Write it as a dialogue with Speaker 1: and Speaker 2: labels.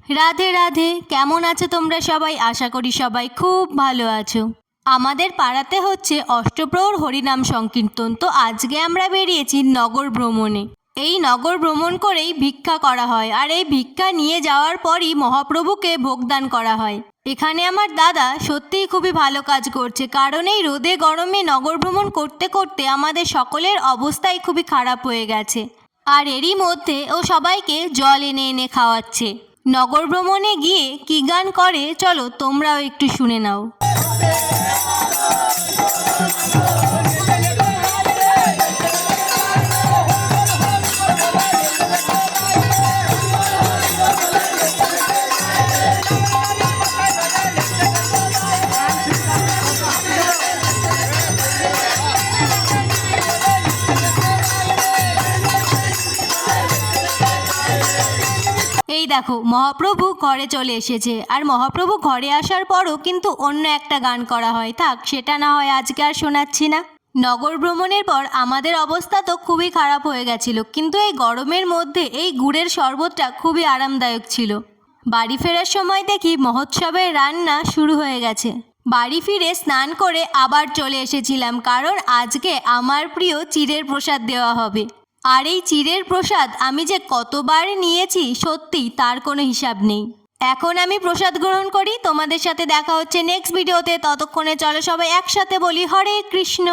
Speaker 1: রাধে রাধে। কেমন আছো তোমরা সবাই? আশা করি সবাই খুব ভালো আছো। আমাদের পাড়াতে হচ্ছে অষ্টপ্রহর হরিনাম সংকীর্তন, তো আজকে আমরা বেরিয়েছি নগর ভ্রমণে। এই নগর ভ্রমণ করেই ভিক্ষা করা হয়, আর এই ভিক্ষা নিয়ে যাওয়ার পরই মহাপ্রভুকে ভোগদান করা হয়। এখানে আমার দাদা সত্যিই খুবই ভালো কাজ করছে, কারণ এই রোদে গরমে নগর ভ্রমণ করতে করতে আমাদের সকলের অবস্থাই খুবই খারাপ হয়ে গেছে। আর এরই মধ্যে ও সবাইকে জল এনে এনে খাওয়াচ্ছে। নগর ভ্রমণে গিয়ে কী গান করে চলো তোমরাও একটু শুনে নাও। এই দেখো মহাপ্রভু ঘরে চলে এসেছে, আর মহাপ্রভু ঘরে আসার পরও কিন্তু অন্য একটা গান করা হয়। থাক, সেটা না হয় আজকে আর শোনাচ্ছি না। নগর ভ্রমণের পর আমাদের অবস্থা তো খুবই খারাপ হয়ে গেছিল, কিন্তু এই গরমের মধ্যে এই গুড়ের শরবতটা খুবই আরামদায়ক ছিল। বাড়ি ফেরার সময় দেখি মহোৎসবের রান্না শুরু হয়ে গেছে। বাড়ি ফিরে স্নান করে আবার চলে এসেছিলাম, কারণ আজকে আমার প্রিয় চিড়ের প্রসাদ দেওয়া হবে। আর এই চিড়ের প্রসাদ আমি যে কতবার নিয়েছি সত্যি তার কোনো হিসাব নেই। এখন আমি প্রসাদ গ্রহণ করি, তোমাদের সাথে দেখা হচ্ছে নেক্সট ভিডিওতে। ততক্ষণে চলো সবাই একসাথে বলি হরে কৃষ্ণ।